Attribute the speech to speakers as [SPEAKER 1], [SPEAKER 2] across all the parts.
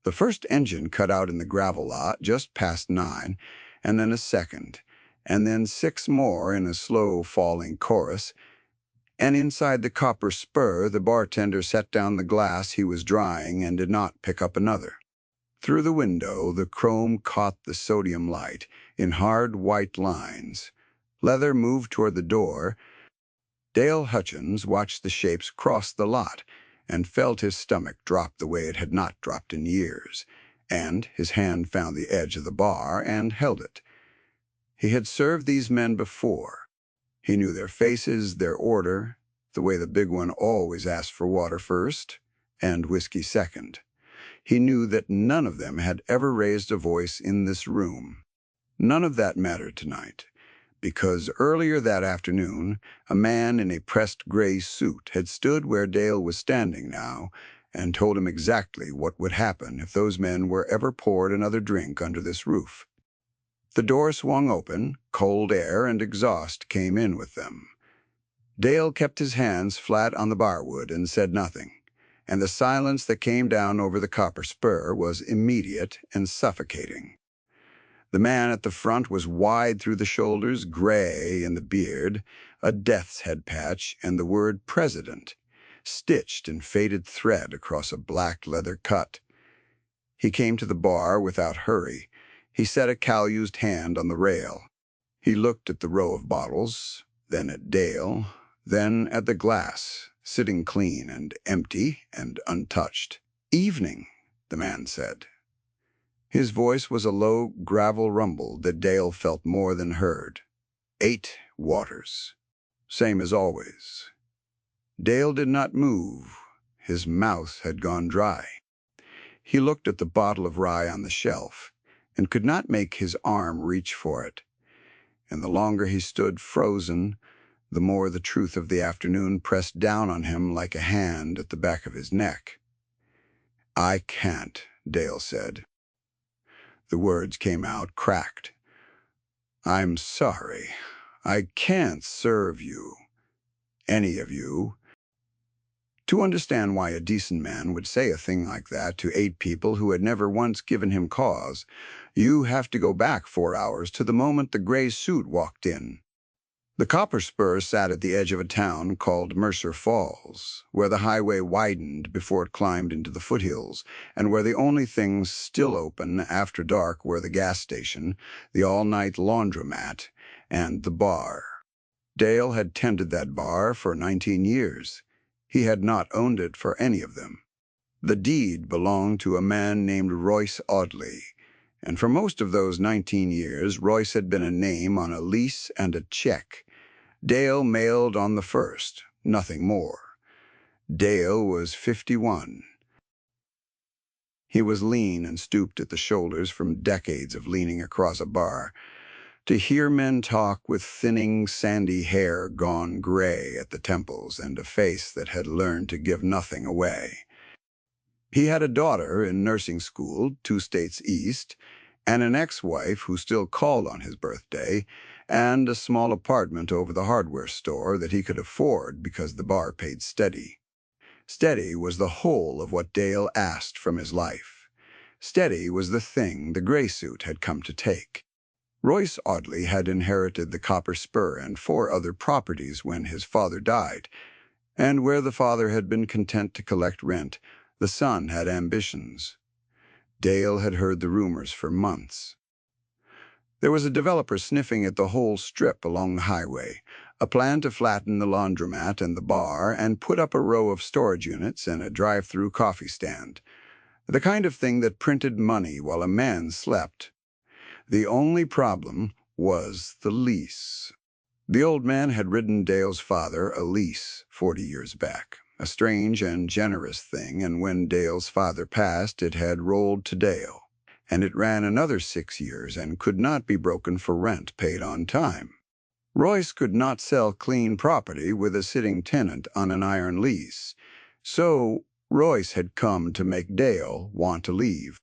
[SPEAKER 1] The first engine cut out in the gravel lot just past 9, and then a second, and then 6 more in a slow-falling chorus, and inside the copper spur the bartender set down the glass he was drying and did not pick up another. Through the window, the chrome caught the sodium light in hard white lines. Leather moved toward the door. Dale Hutchins watched the shapes cross the lot and felt his stomach drop the way it had not dropped in years, and his hand found the edge of the bar and held it. He had served these men before. He knew their faces, their order, the way the big one always asked for water first and whiskey second. He knew that none of them had ever raised a voice in this room. None of that mattered tonight, because earlier that afternoon, a man in a pressed gray suit had stood where Dale was standing now and told him exactly what would happen if those men were ever poured another drink under this roof. The door swung open, cold air and exhaust came in with them. Dale kept his hands flat on the barwood and said nothing, and the silence that came down over the copper spur was immediate and suffocating. The man at the front was wide through the shoulders, gray in the beard, a death's head patch, and the word President, stitched in faded thread across a black leather cut. He came to the bar without hurry. He set a calloused hand on the rail. He looked at the row of bottles, then at Dale, then at the glass, sitting clean and empty and untouched. "Evening," the man said. His voice was a low gravel rumble that Dale felt more than heard. 8 waters. Same as always. Dale did not move. His mouth had gone dry. He looked at the bottle of rye on the shelf and could not make his arm reach for it. And the longer he stood frozen, the more the truth of the afternoon pressed down on him like a hand at the back of his neck. "I can't," Dale said. The words came out cracked. "I'm sorry. I can't serve you. Any of you." To understand why a decent man would say a thing like that to 8 people who had never once given him cause, you have to go back 4 hours to the moment the gray suit walked in. The copper spur sat at the edge of a town called Mercer Falls, where the highway widened before it climbed into the foothills, and where the only things still open after dark were the gas station, the all-night laundromat, and the bar. Dale had tended that bar for 19 years. He had not owned it for any of them. The deed belonged to a man named Royce Audley, and for most of those 19 years Royce had been a name on a lease and a check. Dale mailed on the first, nothing more. Dale was 51. He was lean and stooped at the shoulders from decades of leaning across a bar. To hear men talk with thinning, sandy hair gone gray at the temples and a face that had learned to give nothing away. He had a daughter in nursing school 2 states east, and an ex-wife who still called on his birthday, and a small apartment over the hardware store that he could afford because the bar paid steady. Steady was the whole of what Dale asked from his life. Steady was the thing the gray suit had come to take. Royce Audley had inherited the copper spur and 4 other properties when his father died, and where the father had been content to collect rent, the son had ambitions. Dale had heard the rumors for months. There was a developer sniffing at the whole strip along the highway, a plan to flatten the laundromat and the bar and put up a row of storage units and a drive-through coffee stand. The kind of thing that printed money while a man slept. The only problem was the lease. The old man had written Dale's father a lease 40 years back, a strange and generous thing, and when Dale's father passed, it had rolled to Dale, and it ran another 6 years and could not be broken for rent paid on time. Royce could not sell clean property with a sitting tenant on an iron lease, so Royce had come to make Dale want to leave.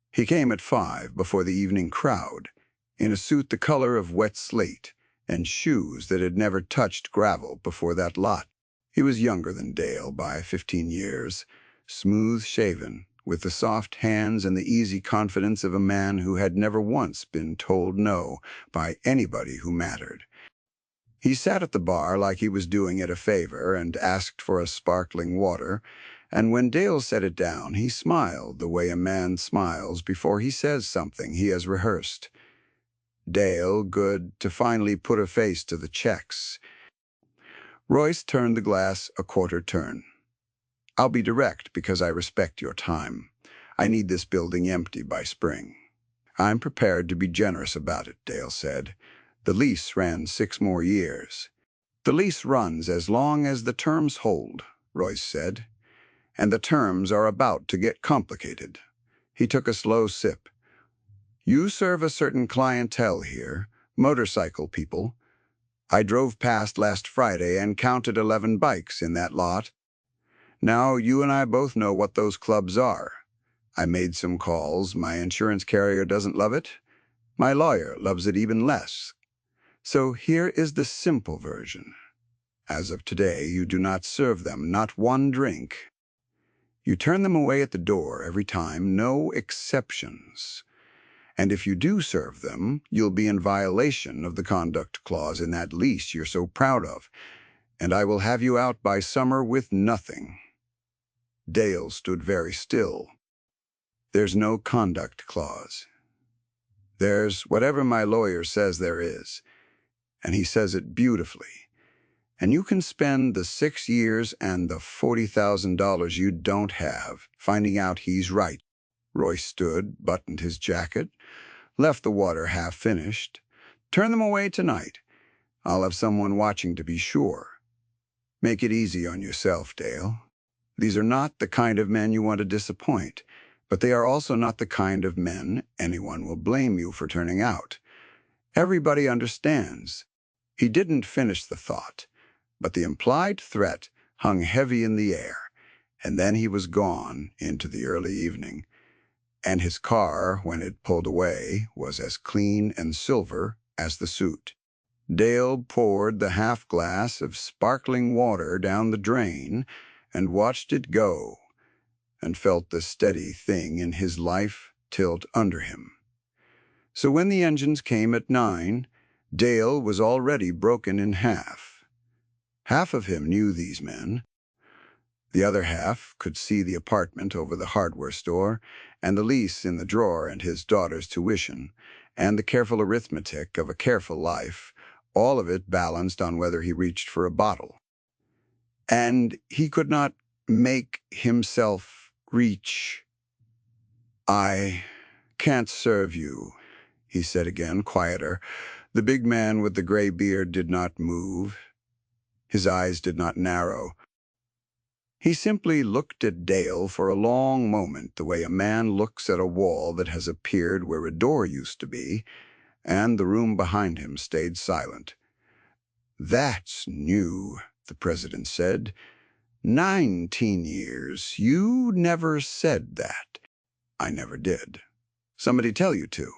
[SPEAKER 1] He came at 5 before the evening crowd, in a suit the color of wet slate, and shoes that had never touched gravel before that lot. He was younger than Dale by 15 years, smooth-shaven, with the soft hands and the easy confidence of a man who had never once been told no by anybody who mattered. He sat at the bar like he was doing it a favor and asked for a sparkling water, and when Dale set it down, he smiled the way a man smiles before he says something he has rehearsed. Dale, good to finally put a face to the checks. Royce turned the glass a quarter turn. I'll be direct because I respect your time. I need this building empty by spring. I'm prepared to be generous about it, Dale said. The lease ran 6 more years. The lease runs as long as the terms hold, Royce said. And the terms are about to get complicated. He took a slow sip. You serve a certain clientele here, motorcycle people. I drove past last Friday and counted 11 bikes in that lot. Now you and I both know what those clubs are. I made some calls. My insurance carrier doesn't love it. My lawyer loves it even less. So here is the simple version. As of today, you do not serve them, not one drink. You turn them away at the door every time, no exceptions. And if you do serve them, you'll be in violation of the conduct clause in that lease you're so proud of, and I will have you out by summer with nothing. Dale stood very still. There's no conduct clause. There's whatever my lawyer says there is, and he says it beautifully. And you can spend the 6 years and the $40,000 you don't have finding out he's right. Royce stood, buttoned his jacket, left the water half finished. Turn them away tonight. I'll have someone watching to be sure. Make it easy on yourself, Dale. These are not the kind of men you want to disappoint, but they are also not the kind of men anyone will blame you for turning out. Everybody understands. He didn't finish the thought, but the implied threat hung heavy in the air, and then he was gone into the early evening, and his car, when it pulled away, was as clean and silver as the suit. Dale poured the half-glass of sparkling water down the drain and watched it go, and felt the steady thing in his life tilt under him. So when the engines came at 9, Dale was already broken in half. Half of him knew these men. The other half could see the apartment over the hardware store, and the lease in the drawer, and his daughter's tuition, and the careful arithmetic of a careful life, all of it balanced on whether he reached for a bottle. And he could not make himself reach. I can't serve you, he said again, quieter. The big man with the gray beard did not move. His eyes did not narrow. He simply looked at Dale for a long moment, the way a man looks at a wall that has appeared where a door used to be, and the room behind him stayed silent. That's new, the president said. 19 years. You never said that. I never did. Somebody tell you to.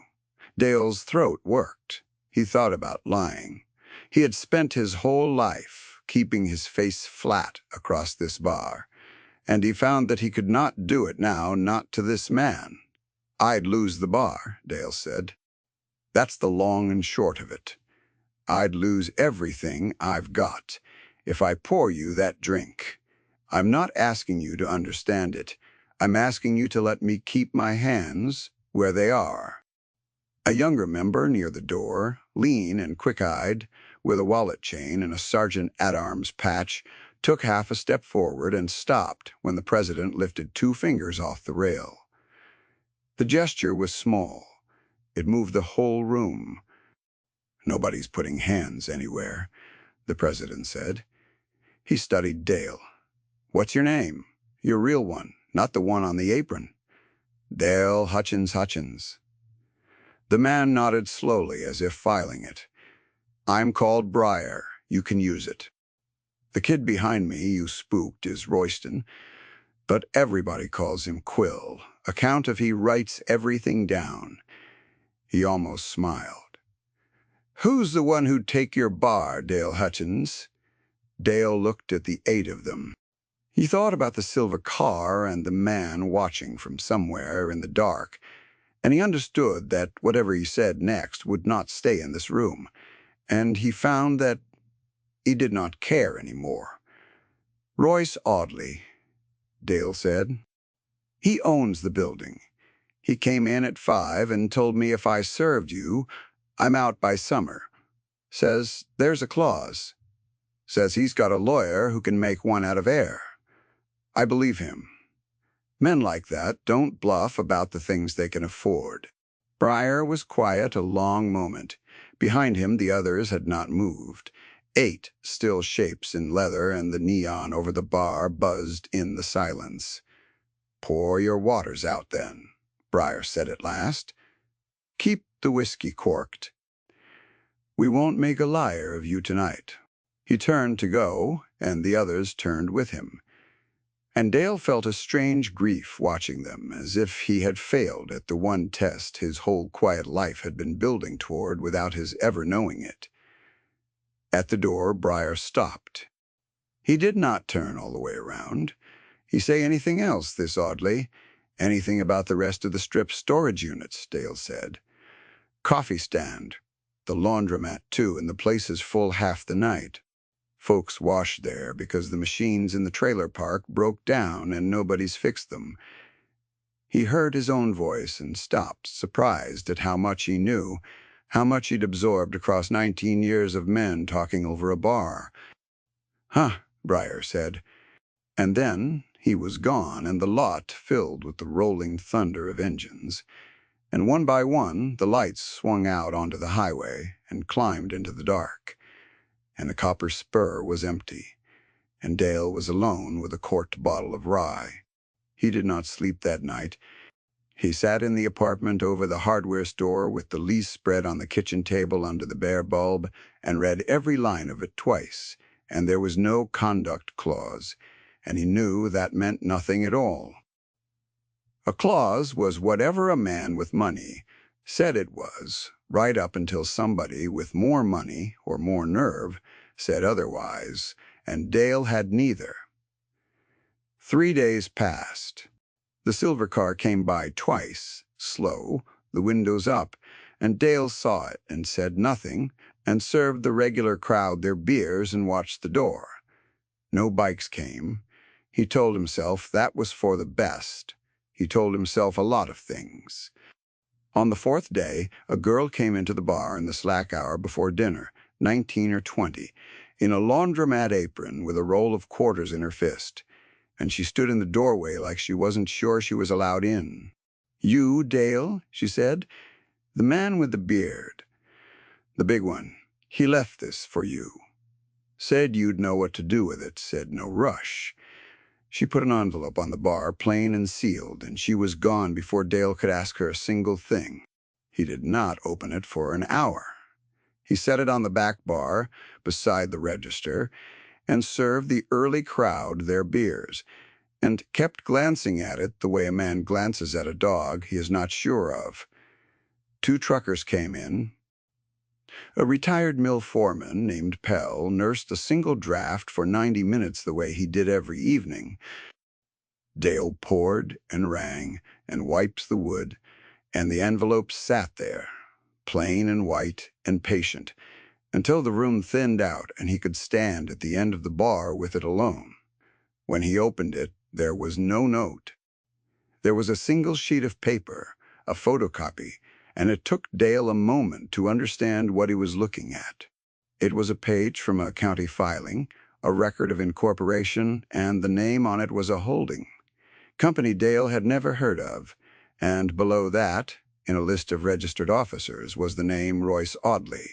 [SPEAKER 1] Dale's throat worked. He thought about lying. He had spent his whole life keeping his face flat across this bar, and he found that he could not do it now, not to this man. I'd lose the bar, Dale said. That's the long and short of it. I'd lose everything I've got if I pour you that drink. I'm not asking you to understand it. I'm asking you to let me keep my hands where they are. A younger member near the door, lean and quick-eyed, with a wallet chain and a sergeant-at-arms patch, took half a step forward and stopped when the president lifted 2 fingers off the rail. The gesture was small. It moved the whole room. Nobody's putting hands anywhere, the president said. He studied Dale. What's your name? Your real one, not the one on the apron. Dale Hutchins. The man nodded slowly as if filing it. I'm called Briar. You can use it. The kid behind me you spooked is Royston, but everybody calls him Quill, account of he writes everything down. He almost smiled. Who's the one who'd take your bar, Dale Hutchins? Dale looked at the 8 of them. He thought about the silver car and the man watching from somewhere in the dark, and he understood that whatever he said next would not stay in this room, and he found that he did not care anymore. "Royce Audley," Dale said. "He owns the building. He came in at 5 and told me if I served you, I'm out by summer. Says there's a clause. Says he's got a lawyer who can make one out of air. I believe him. Men like that don't bluff about the things they can afford." Briar was quiet a long moment. Behind him the others had not moved. 8 still shapes in leather and the neon over the bar buzzed in the silence. "Pour your waters out, then," Briar said at last. "Keep the whiskey corked. We won't make a liar of you tonight." He turned to go, and the others turned with him. And Dale felt a strange grief watching them, as if he had failed at the one test his whole quiet life had been building toward without his ever knowing it. At the door, Briar stopped. He did not turn all the way around. "He say anything else, this Audley? Anything about the rest of the strip storage units?" Dale said. "Coffee stand. The laundromat, too, and the place is full half the night. Folks wash there because the machines in the trailer park broke down and nobody's fixed them." He heard his own voice and stopped, surprised at how much he knew, how much he'd absorbed across 19 years of men talking over a bar. "Huh," Briar said. And then he was gone, and the lot filled with the rolling thunder of engines. And one by one, the lights swung out onto the highway and climbed into the dark. And the copper spur was empty, and Dale was alone with a corked bottle of rye. He did not sleep that night. He sat in the apartment over the hardware store with the lease spread on the kitchen table under the bare bulb and read every line of it twice, and there was no conduct clause, and he knew that meant nothing at all. A clause was whatever a man with money said it was, right up until somebody with more money or more nerve said otherwise, and Dale had neither. 3 days passed. The silver car came by twice, slow, the windows up, and Dale saw it and said nothing and served the regular crowd their beers and watched the door. No bikes came. He told himself that was for the best. He told himself a lot of things. On the 4th day, a girl came into the bar in the slack hour before dinner, 19 or 20, in a laundromat apron with a roll of quarters in her fist, and she stood in the doorway like she wasn't sure she was allowed in. "You, Dale?" she said. "The man with the beard. The big one. He left this for you. Said you'd know what to do with it, said no rush." She put an envelope on the bar, plain and sealed, and she was gone before Dale could ask her a single thing. He did not open it for an hour. He set it on the back bar, beside the register, and served the early crowd their beers, and kept glancing at it the way a man glances at a dog he is not sure of. 2 truckers came in. A retired mill foreman named Pell nursed a single draft for 90 minutes the way he did every evening. Dale poured and rang and wiped the wood, and the envelope sat there, plain and white and patient, until the room thinned out and he could stand at the end of the bar with it alone. When he opened it, there was no note. There was a single sheet of paper, a photocopy, and it took Dale a moment to understand what he was looking at. It was a page from a county filing, a record of incorporation, and the name on it was a holding. Company Dale had never heard of, and below that, in a list of registered officers, was the name Royce Audley,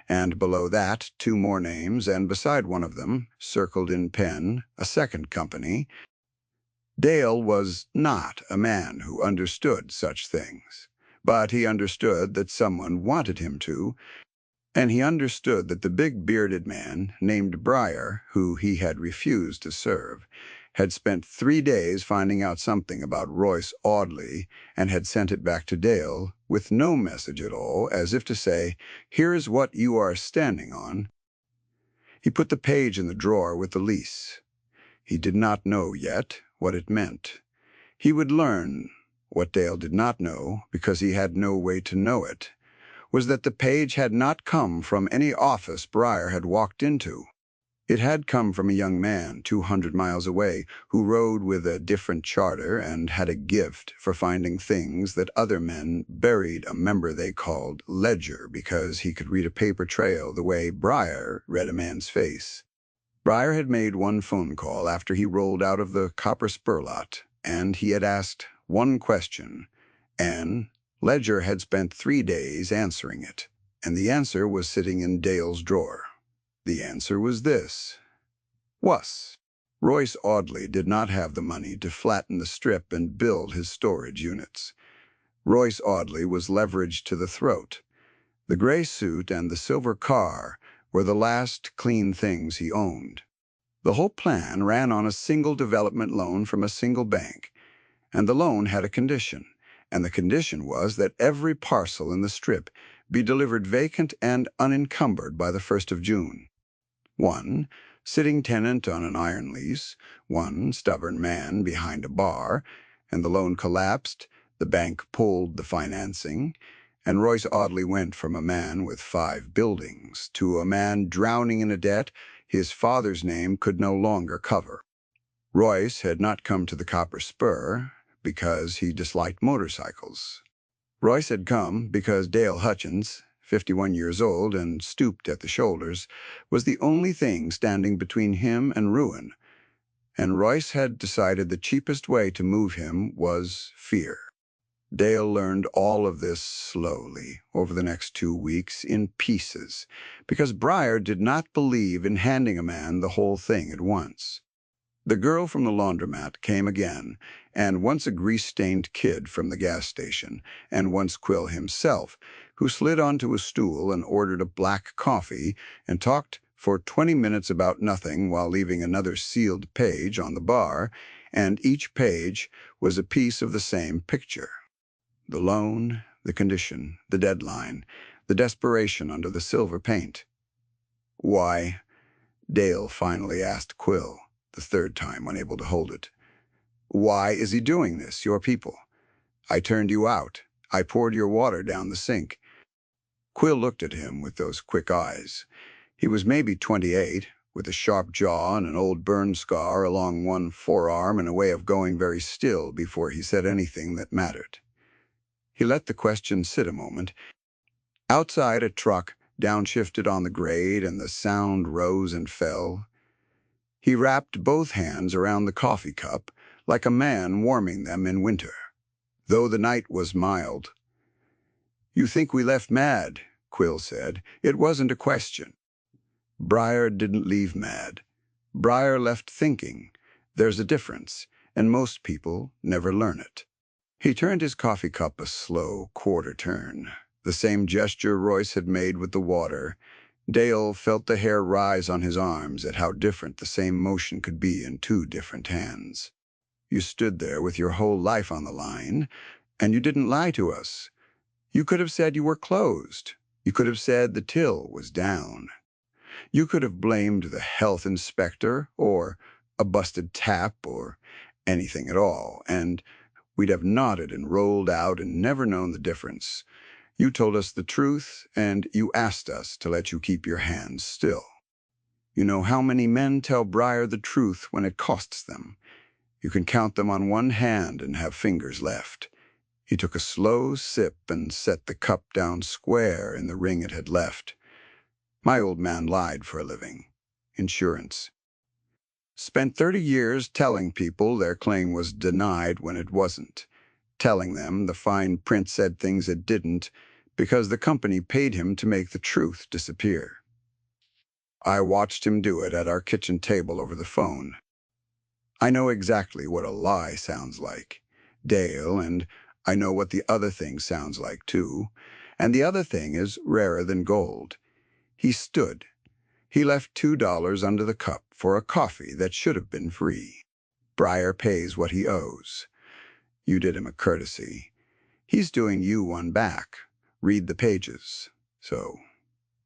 [SPEAKER 1] and below that 2 more names, and beside one of them, circled in pen, a second company. Dale was not a man who understood such things, but he understood that someone wanted him to, and he understood that the big bearded man named Briar, who he had refused to serve, had spent 3 days finding out something about Royce Audley and had sent it back to Dale with no message at all, as if to say, "Here is what you are standing on." He put the page in the drawer with the lease. He did not know yet what it meant. He would learn. What Dale did not know, because he had no way to know it, was that the page had not come from any office Briar had walked into. It had come from a young man 200 miles away who rode with a different charter and had a gift for finding things that other men buried a member they called Ledger because he could read a paper trail the way Briar read a man's face. Briar had made one phone call after he rolled out of the copper spur lot, and he had asked one question, and Ledger had spent 3 days answering it, and the answer was sitting in Dale's drawer. The answer was this. Was. Royce Audley did not have the money to flatten the strip and build his storage units. Royce Audley was leveraged to the throat. The gray suit and the silver car were the last clean things he owned. The whole plan ran on a single development loan from a single bank, and the loan had a condition, and the condition was that every parcel in the strip be delivered vacant and unencumbered by the 1st of June. One sitting tenant on an iron lease, one stubborn man behind a bar, and the loan collapsed, the bank pulled the financing, and Royce Audley went from a man with 5 buildings to a man drowning in a debt his father's name could no longer cover. Royce had not come to the Copper Spur because he disliked motorcycles. Royce had come because Dale Hutchins, 51 years old and stooped at the shoulders, was the only thing standing between him and ruin, and Royce had decided the cheapest way to move him was fear. Dale learned all of this slowly over the next 2 weeks in pieces, because Briar did not believe in handing a man the whole thing at once. The girl from the laundromat came again, and once a grease-stained kid from the gas station, and once Quill himself, who slid onto a stool and ordered a black coffee and talked for 20 minutes about nothing while leaving another sealed page on the bar, and each page was a piece of the same picture. The loan, the condition, the deadline, the desperation under the silver paint. Why? Dale finally asked Quill, the 3rd time unable to hold it. Why is he doing this, your people? I turned you out. I poured your water down the sink. Quill looked at him with those quick eyes. He was maybe 28, with a sharp jaw and an old burn scar along one forearm and a way of going very still before he said anything that mattered. He let the question sit a moment. Outside, a truck downshifted on the grade and the sound rose and fell. He wrapped both hands around the coffee cup like a man warming them in winter, though the night was mild. You think we left mad, Quill said. It wasn't a question. Briar didn't leave mad. Briar left thinking. There's a difference, and most people never learn it. He turned his coffee cup a slow quarter turn, the same gesture Royce had made with the water. Dale felt the hair rise on his arms at how different the same motion could be in 2 different hands. You stood there with your whole life on the line, and you didn't lie to us. You could have said you were closed. You could have said the till was down. You could have blamed the health inspector or a busted tap or anything at all, and we'd have nodded and rolled out and never known the difference. You told us the truth, and you asked us to let you keep your hands still. You know how many men tell Briar the truth when it costs them. You can count them on one hand and have fingers left. He took a slow sip and set the cup down square in the ring it had left. My old man lied for a living. Insurance. Spent 30 years telling people their claim was denied when it wasn't. Telling them the fine print said things it didn't, because the company paid him to make the truth disappear. I watched him do it at our kitchen table over the phone. I know exactly what a lie sounds like, Dale, and I know what the other thing sounds like too, and the other thing is rarer than gold. He stood. He left $2 under the cup for a coffee that should have been free. Briar pays what he owes. You did him a courtesy. He's doing you one back. Read the pages. So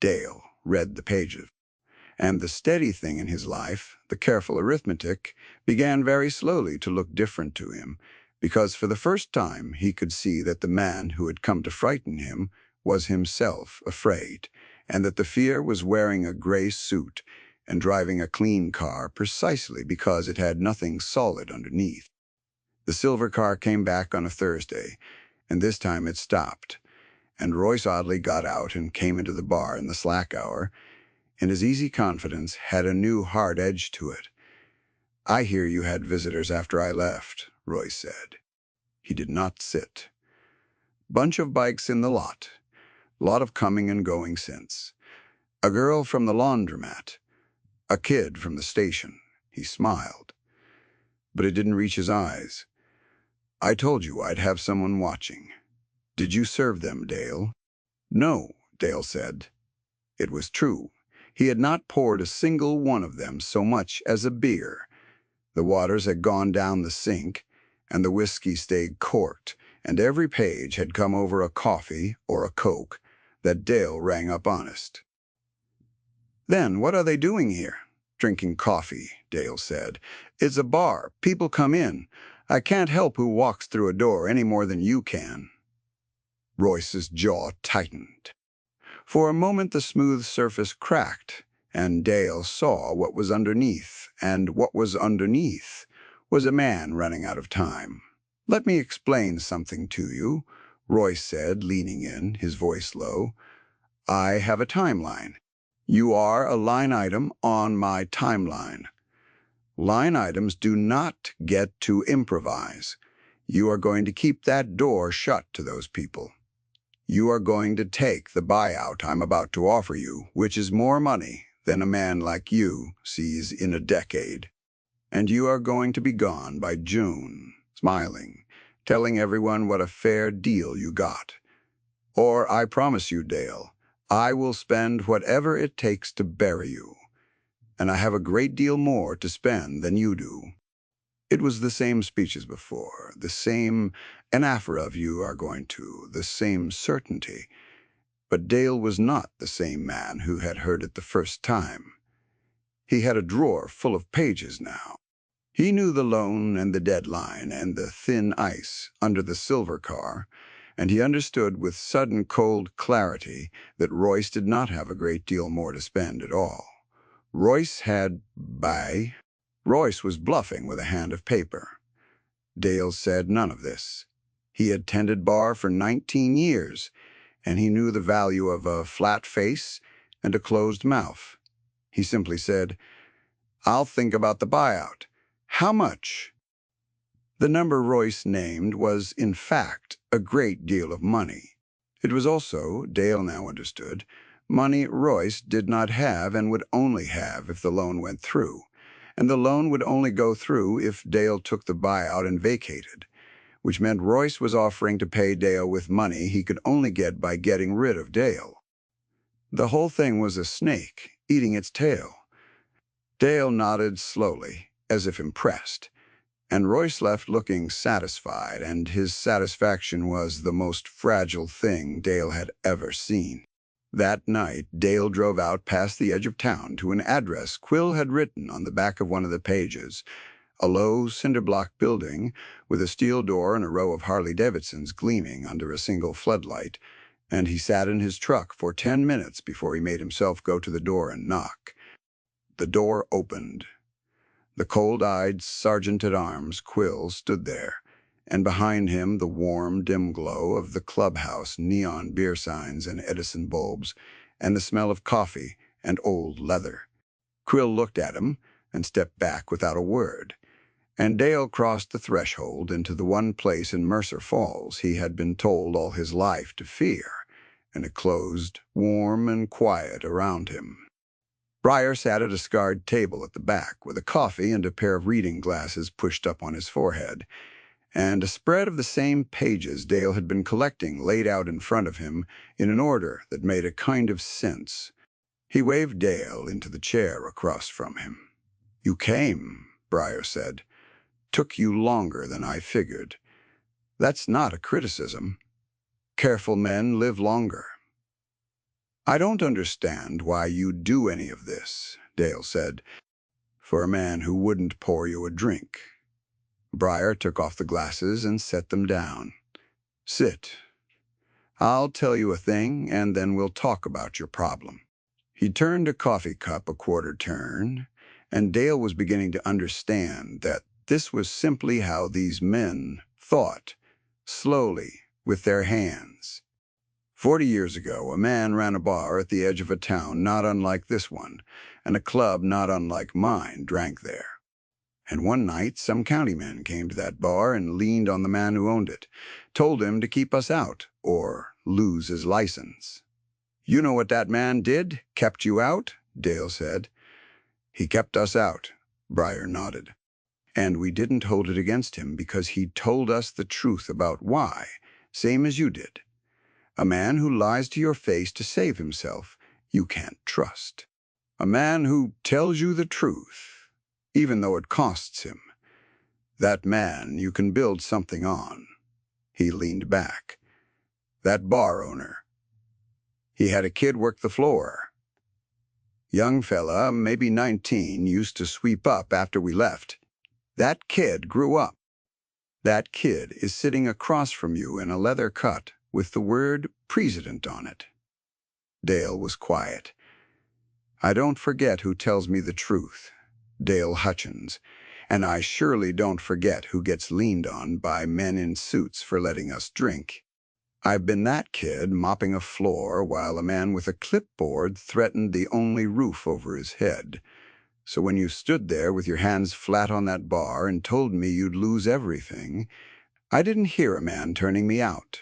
[SPEAKER 1] Dale read the pages. And the steady thing in his life, the careful arithmetic, began very slowly to look different to him, because for the first time he could see that the man who had come to frighten him was himself afraid, and that the fear was wearing a gray suit and driving a clean car precisely because it had nothing solid underneath. The silver car came back on a Thursday, and this time it stopped, and Royce oddly got out and came into the bar in the slack hour, and his easy confidence had a new hard edge to it. "I hear you had visitors after I left," Royce said. He did not sit. "Bunch of bikes in the lot. Lot of coming and going since. A girl from the laundromat. A kid from the station." He smiled, but it didn't reach his eyes. "I told you I'd have someone watching. Did you serve them, Dale?" "No," Dale said. It was true. He had not poured a single one of them so much as a beer. The waters had gone down the sink, and the whiskey stayed corked, and every page had come over a coffee or a Coke that Dale rang up honest. "Then what are they doing here?" "Drinking coffee," Dale said. "It's a bar. People come in. I can't help who walks through a door any more than you can." Royce's jaw tightened. For a moment the smooth surface cracked, and Dale saw what was underneath, and what was underneath was a man running out of time. "Let me explain something to you," Royce said, leaning in, his voice low. "I have a timeline. You are a line item on my timeline. Line items do not get to improvise. You are going to keep that door shut to those people. You are going to take the buyout I'm about to offer you, which is more money than a man like you sees in a decade. And you are going to be gone by June, smiling, telling everyone what a fair deal you got. Or I promise you, Dale, I will spend whatever it takes to bury you. And I have a great deal more to spend than you do." It was the same speech as before, the same anaphora of "you are going to," the same certainty. But Dale was not the same man who had heard it the first time. He had a drawer full of pages now. He knew the loan and the deadline and the thin ice under the silver car, and he understood with sudden cold clarity that Royce did not have a great deal more to spend at all. Royce was bluffing with a hand of paper. Dale said none of this. He had tended bar for 19 years, and he knew the value of a flat face and a closed mouth. He simply said, "I'll think about the buyout. How much?" The number Royce named was, in fact, a great deal of money. It was also, Dale now understood, money Royce did not have and would only have if the loan went through. And the loan would only go through if Dale took the buyout and vacated, which meant Royce was offering to pay Dale with money he could only get by getting rid of Dale. The whole thing was a snake eating its tail. Dale nodded slowly, as if impressed, and Royce left looking satisfied, and his satisfaction was the most fragile thing Dale had ever seen. That night, Dale drove out past the edge of town to an address Quill had written on the back of one of the pages, a low cinder-block building with a steel door and a row of Harley-Davidsons gleaming under a single floodlight, and he sat in his truck for 10 minutes before he made himself go to the door and knock. The door opened. The cold-eyed sergeant-at-arms, Quill, stood there, and behind him the warm, dim glow of the clubhouse neon beer signs and Edison bulbs, and the smell of coffee and old leather. Quill looked at him and stepped back without a word, and Dale crossed the threshold into the one place in Mercer Falls he had been told all his life to fear, and it closed, warm and quiet, around him. Briar sat at a scarred table at the back, with a coffee and a pair of reading glasses pushed up on his forehead, and a spread of the same pages Dale had been collecting laid out in front of him in an order that made a kind of sense. He waved Dale into the chair across from him. "You came," Briar said. "Took you longer than I figured. That's not a criticism. Careful men live longer." "I don't understand why you do any of this," Dale said, for a man who wouldn't pour you a drink. Briar took off the glasses and set them down. Sit. I'll tell you a thing, and then we'll talk about your problem. He turned a coffee cup a quarter turn, and Dale was beginning to understand that this was simply how these men thought, slowly, with their hands. 40 years ago, a man ran a bar at the edge of a town not unlike this one, and a club not unlike mine drank there. And one night, some county men came to that bar and leaned on the man who owned it, told him to keep us out, or lose his license. You know what that man did? Kept you out? Dale said. He kept us out, Briar nodded. And we didn't hold it against him because he told us the truth about why, same as you did. A man who lies to your face to save himself, you can't trust. A man who tells you the truth, even though it costs him, that man you can build something on. He leaned back. That bar owner. He had a kid work the floor. Young fella, maybe 19, used to sweep up after we left. That kid grew up. That kid is sitting across from you in a leather cut with the word President on it. Dale was quiet. I don't forget who tells me the truth, Dale Hutchins, and I surely don't forget who gets leaned on by men in suits for letting us drink. I've been that kid mopping a floor while a man with a clipboard threatened the only roof over his head. So when you stood there with your hands flat on that bar and told me you'd lose everything, I didn't hear a man turning me out.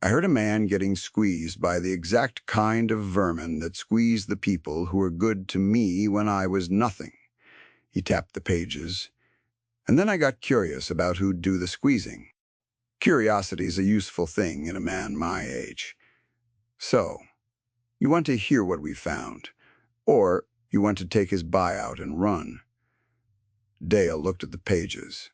[SPEAKER 1] I heard a man getting squeezed by the exact kind of vermin that squeezed the people who were good to me when I was nothing. He tapped the pages. And then I got curious about who'd do the squeezing. Curiosity's a useful thing in a man my age. So, you want to hear what we found, or you want to take his buyout and run? Dale looked at the pages.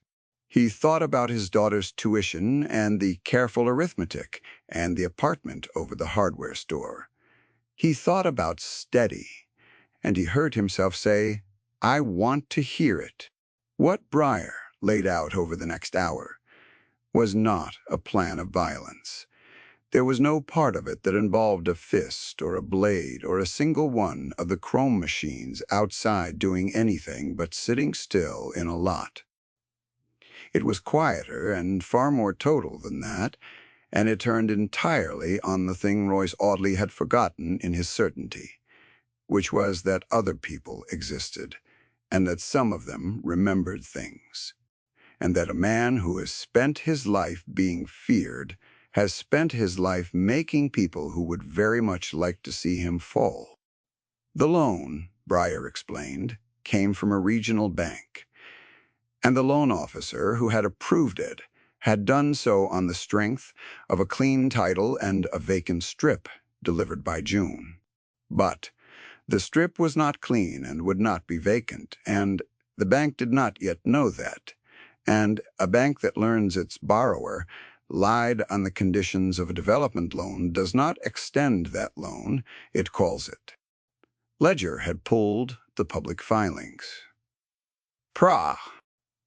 [SPEAKER 1] He thought about his daughter's tuition and the careful arithmetic and the apartment over the hardware store. He thought about steady, and he heard himself say, I want to hear it. What Briar laid out over the next hour was not a plan of violence. There was no part of it that involved a fist or a blade or a single one of the chrome machines outside doing anything but sitting still in a lot. It was quieter and far more total than that, and it turned entirely on the thing Royce Audley had forgotten in his certainty, which was that other people existed, and that some of them remembered things, and that a man who has spent his life being feared has spent his life making people who would very much like to see him fall. The loan, Briar explained, came from a regional bank, and the loan officer who had approved it had done so on the strength of a clean title and a vacant strip delivered by June. But the strip was not clean and would not be vacant, and the bank did not yet know that. And a bank that learns its borrower lied on the conditions of a development loan does not extend that loan, it calls it. Ledger had pulled the public filings. Prah!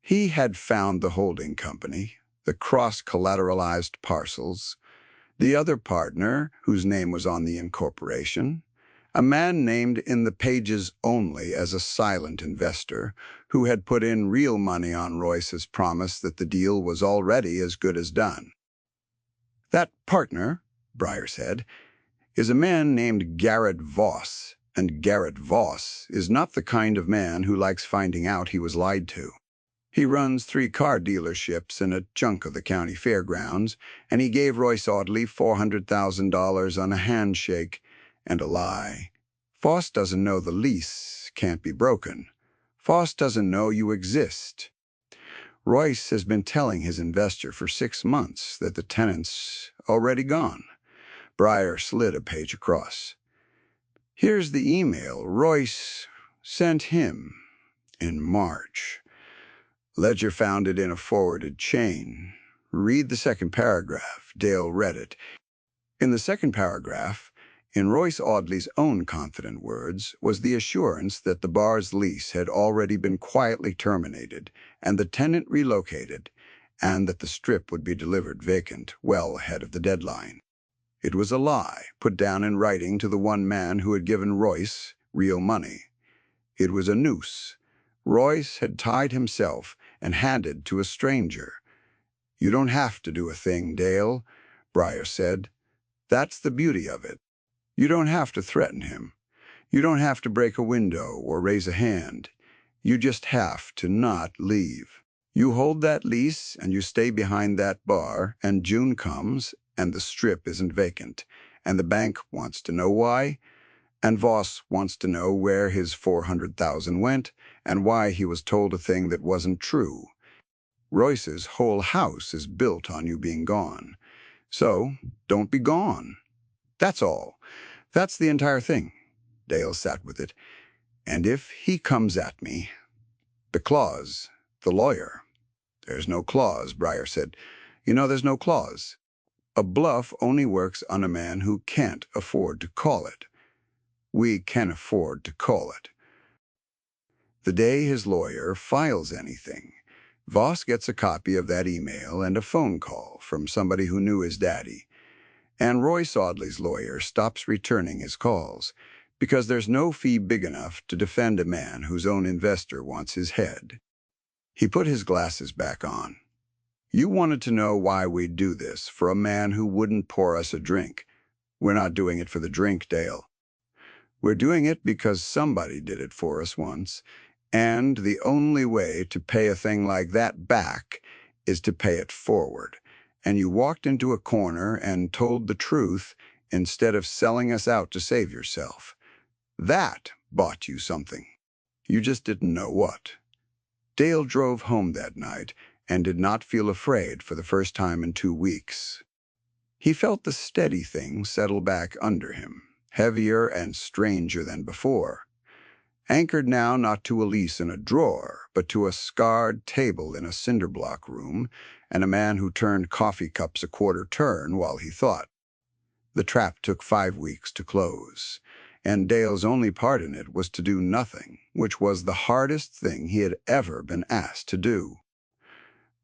[SPEAKER 1] He had found the holding company, the cross-collateralized parcels, the other partner whose name was on the incorporation, a man named in the pages only as a silent investor who had put in real money on Royce's promise that the deal was already as good as done. That partner, Briar said, is a man named Garrett Voss, and Garrett Voss is not the kind of man who likes finding out he was lied to. He runs 3 car dealerships and a chunk of the county fairgrounds, and he gave Royce Audley $400,000 on a handshake and a lie. Voss doesn't know the lease can't be broken. Voss doesn't know you exist. Royce has been telling his investor for 6 months that the tenant's already gone. Briar slid a page across. Here's the email Royce sent him in March. Ledger found it in a forwarded chain. Read the second paragraph. Dale read it. In the second paragraph, In Royce Audley's own confident words was the assurance that the bar's lease had already been quietly terminated and the tenant relocated, and that the strip would be delivered vacant well ahead of the deadline. It was a lie, put down in writing to the one man who had given Royce real money. It was a noose Royce had tied himself and handed to a stranger. "You don't have to do a thing, Dale," Breyer said. "That's the beauty of it. You don't have to threaten him. You don't have to break a window or raise a hand. You just have to not leave. You hold that lease and you stay behind that bar, and June comes and the strip isn't vacant, and the bank wants to know why, and Voss wants to know where his 400,000 went and why he was told a thing that wasn't true. Royce's whole house is built on you being gone. So don't be gone. That's all. That's the entire thing." Dale sat with it. "And if he comes at me, the clause, the lawyer." "There's no clause," Breyer said. "You know, there's no clause. A bluff only works on a man who can't afford to call it. We can afford to call it. The day his lawyer files anything, Voss gets a copy of that email and a phone call from somebody who knew his daddy, and Royce Audley's lawyer stops returning his calls because there's no fee big enough to defend a man whose own investor wants his head." He put his glasses back on. "You wanted to know why we'd do this for a man who wouldn't pour us a drink. We're not doing it for the drink, Dale. We're doing it because somebody did it for us once, and the only way to pay a thing like that back is to pay it forward. And you walked into a corner and told the truth instead of selling us out to save yourself. That bought you something. You just didn't know what." Dale drove home that night and did not feel afraid for the first time in 2 weeks. He felt the steady thing settle back under him, heavier and stranger than before. Anchored now not to a lease in a drawer, but to a scarred table in a cinder-block room, and a man who turned coffee cups a quarter turn while he thought. The trap took 5 weeks to close, and Dale's only part in it was to do nothing, which was the hardest thing he had ever been asked to do.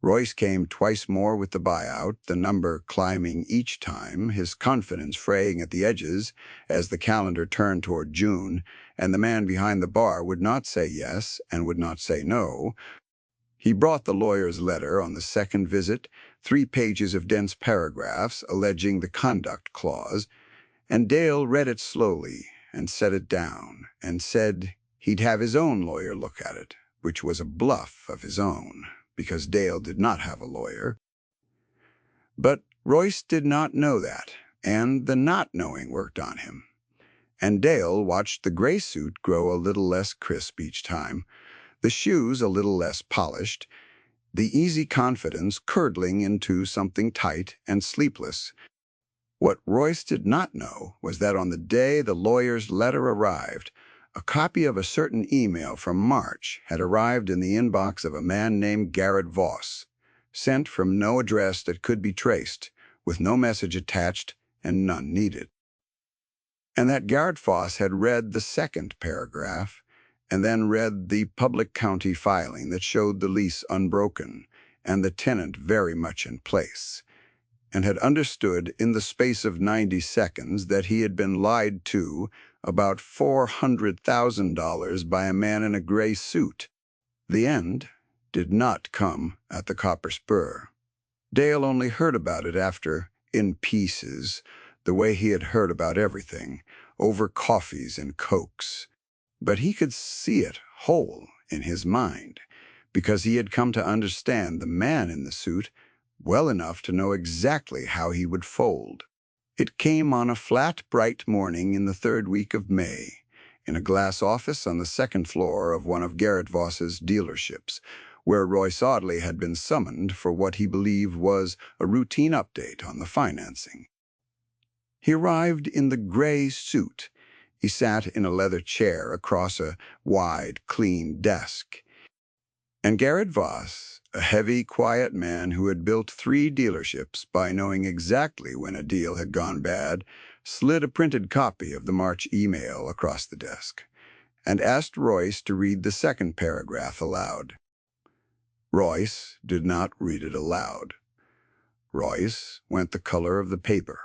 [SPEAKER 1] Royce came twice more with the buyout, the number climbing each time, his confidence fraying at the edges as the calendar turned toward June, and the man behind the bar would not say yes and would not say no. He brought the lawyer's letter on the second visit, 3 pages of dense paragraphs alleging the conduct clause, and Dale read it slowly and set it down and said he'd have his own lawyer look at it, which was a bluff of his own, because Dale did not have a lawyer. But Royce did not know that, and the not knowing worked on him. And Dale watched the gray suit grow a little less crisp each time, the shoes a little less polished, the easy confidence curdling into something tight and sleepless. What Royce did not know was that on the day the lawyer's letter arrived, a copy of a certain email from March had arrived in the inbox of a man named Garrett Voss, sent from no address that could be traced, with no message attached and none needed. And that Garrett Voss had read the second paragraph, and then read the public county filing that showed the lease unbroken and the tenant very much in place, and had understood in the space of 90 seconds that he had been lied to about $400,000 by a man in a gray suit. The end did not come at the Copper Spur. Dale only heard about it after, in pieces, the way he had heard about everything, over coffees and cokes. But he could see it whole in his mind, because he had come to understand the man in the suit well enough to know exactly how he would fold. It came on a flat, bright morning in the 3rd week of May, in a glass office on the 2nd floor of one of Garrett Voss's dealerships, where Royce Audley had been summoned for what he believed was a routine update on the financing. He arrived in the gray suit. He sat in a leather chair across a wide, clean desk. And Garrett Voss, a heavy, quiet man who had built 3 dealerships by knowing exactly when a deal had gone bad, slid a printed copy of the March email across the desk and asked Royce to read the second paragraph aloud. Royce did not read it aloud. Royce went the color of the paper.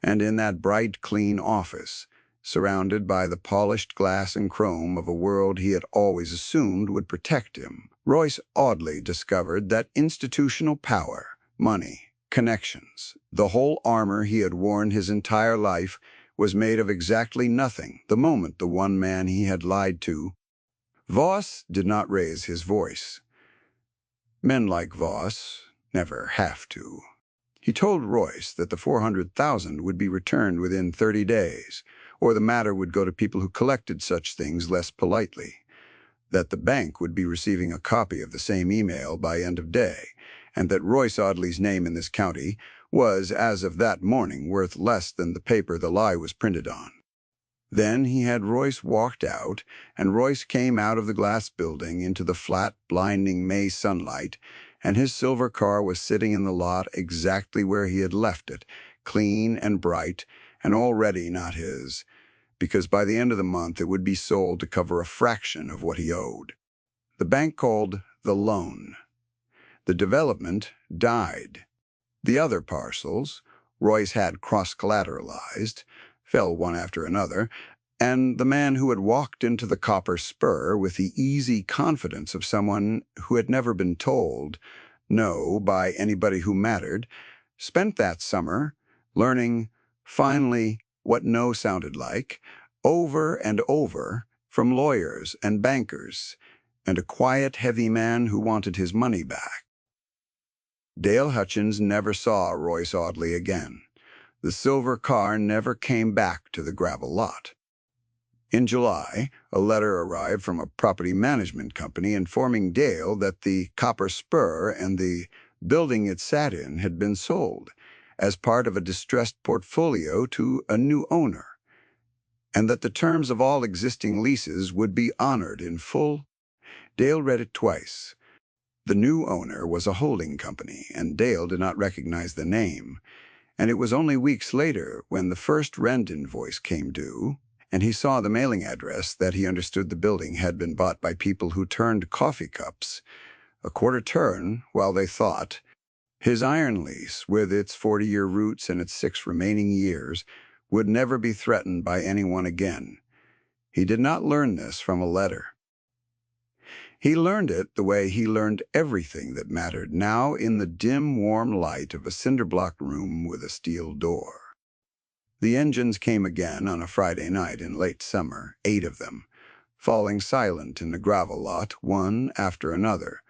[SPEAKER 1] And in that bright, clean office, surrounded by the polished glass and chrome of a world he had always assumed would protect him, Royce oddly discovered that institutional power, money, connections, the whole armor he had worn his entire life, was made of exactly nothing the moment the one man he had lied to. Voss did not raise his voice. Men like Voss never have to. He told Royce that the 400,000 would be returned within 30 days, or the matter would go to people who collected such things less politely, that the bank would be receiving a copy of the same email by end of day, and that Royce Audley's name in this county was, as of that morning, worth less than the paper the lie was printed on. Then he had Royce walked out, and Royce came out of the glass building into the flat, blinding May sunlight, and his silver car was sitting in the lot exactly where he had left it, clean and bright, and already not his, because by the end of the month it would be sold to cover a fraction of what he owed. The bank called the loan. The development died. The other parcels Royce had cross-collateralized, fell one after another, and the man who had walked into the copper spur with the easy confidence of someone who had never been told no by anybody who mattered, spent that summer learning, finally, what no sounded like, over and over, from lawyers and bankers, and a quiet, heavy man who wanted his money back. Dale Hutchins never saw Royce Audley again. The silver car never came back to the gravel lot. In July, a letter arrived from a property management company informing Dale that the copper spur and the building it sat in had been sold as part of a distressed portfolio to a new owner, and that the terms of all existing leases would be honored in full. Dale read it twice. The new owner was a holding company, and Dale did not recognize the name, and it was only weeks later, when the first rent invoice came due, and he saw the mailing address, that he understood the building had been bought by people who turned coffee cups, a quarter turn, while they thought. His iron lease, with its 40-year roots and its 6 remaining years, would never be threatened by anyone again. He did not learn this from a letter. He learned it the way he learned everything that mattered now, in the dim, warm light of a cinder-block room with a steel door. The engines came again on a Friday night in late summer, 8 of them, falling silent in the gravel lot, one after another,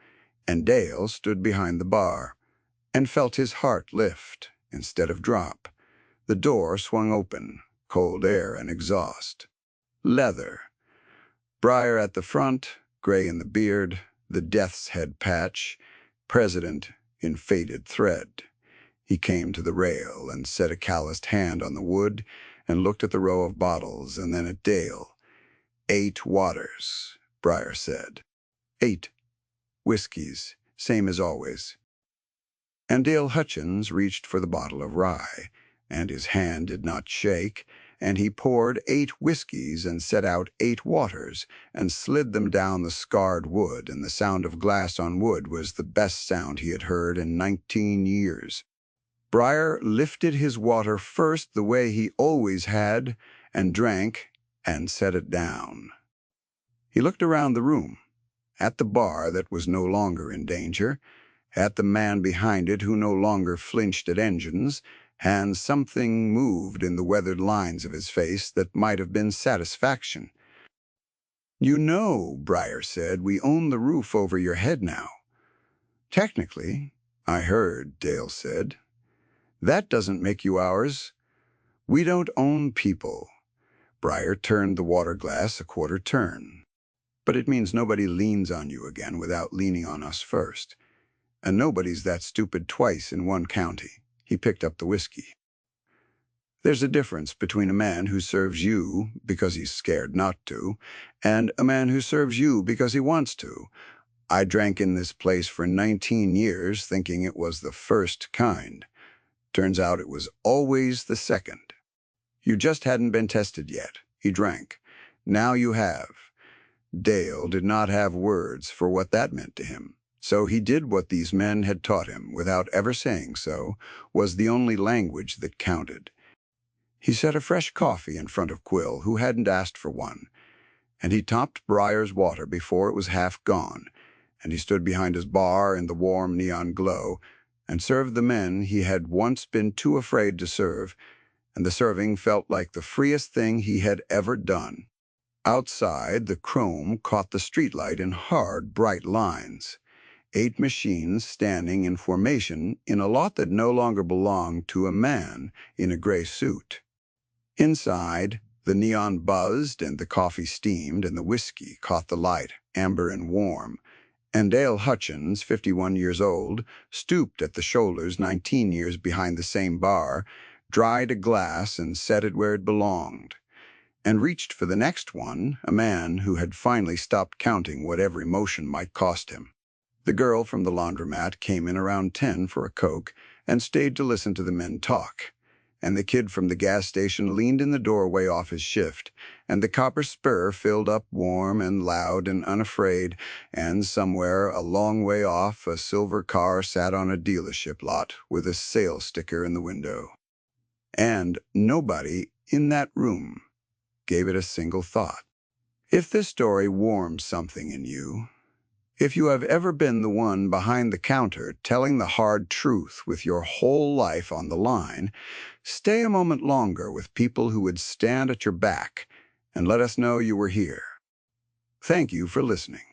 [SPEAKER 1] and Dale stood behind the bar and felt his heart lift instead of drop. The door swung open, cold air and exhaust. Leather. Briar at the front, gray in the beard, the death's head patch, President in faded thread. He came to the rail and set a calloused hand on the wood and looked at the row of bottles and then at Dale. 8 waters, Briar said. 8 whiskeys, same as always. And Dale Hutchins reached for the bottle of rye, and his hand did not shake, and he poured 8 whiskeys and set out 8 waters and slid them down the scarred wood, and the sound of glass on wood was the best sound he had heard in 19 years. Briar lifted his water first the way he always had, and drank and set it down. He looked around the room, at the bar that was no longer in danger, at the man behind it who no longer flinched at engines, and something moved in the weathered lines of his face that might have been satisfaction. "You know," Briar said, "we own the roof over your head now." "Technically, I heard," Dale said. "That doesn't make you ours. We don't own people." Briar turned the water glass a quarter turn. "But it means nobody leans on you again without leaning on us first. And nobody's that stupid twice in one county." He picked up the whiskey. "There's a difference between a man who serves you because he's scared not to, and a man who serves you because he wants to. I drank in this place for 19 years thinking it was the first kind. Turns out it was always the second. You just hadn't been tested yet. He drank. Now you have. Dale did not have words for what that meant to him. So he did what these men had taught him without ever saying so, was the only language that counted. He set a fresh coffee in front of Quill, who hadn't asked for one, and he topped Briar's water before it was half gone, and he stood behind his bar in the warm neon glow and served the men he had once been too afraid to serve, and the serving felt like the freest thing he had ever done. Outside, the chrome caught the streetlight in hard, bright lines. 8 machines standing in formation in a lot that no longer belonged to a man in a gray suit. Inside, the neon buzzed and the coffee steamed and the whiskey caught the light, amber and warm. And Dale Hutchins, 51 years old, stooped at the shoulders 19 years behind the same bar, dried a glass and set it where it belonged, and reached for the next one, a man who had finally stopped counting what every motion might cost him. The girl from the laundromat came in around 10 for a Coke and stayed to listen to the men talk. And the kid from the gas station leaned in the doorway off his shift, and the copper spur filled up warm and loud and unafraid, and somewhere a long way off a silver car sat on a dealership lot with a sale sticker in the window. And nobody in that room gave it a single thought. If this story warms something in you, if you have ever been the one behind the counter telling the hard truth with your whole life on the line, stay a moment longer with people who would stand at your back and let us know you were here. Thank you for listening.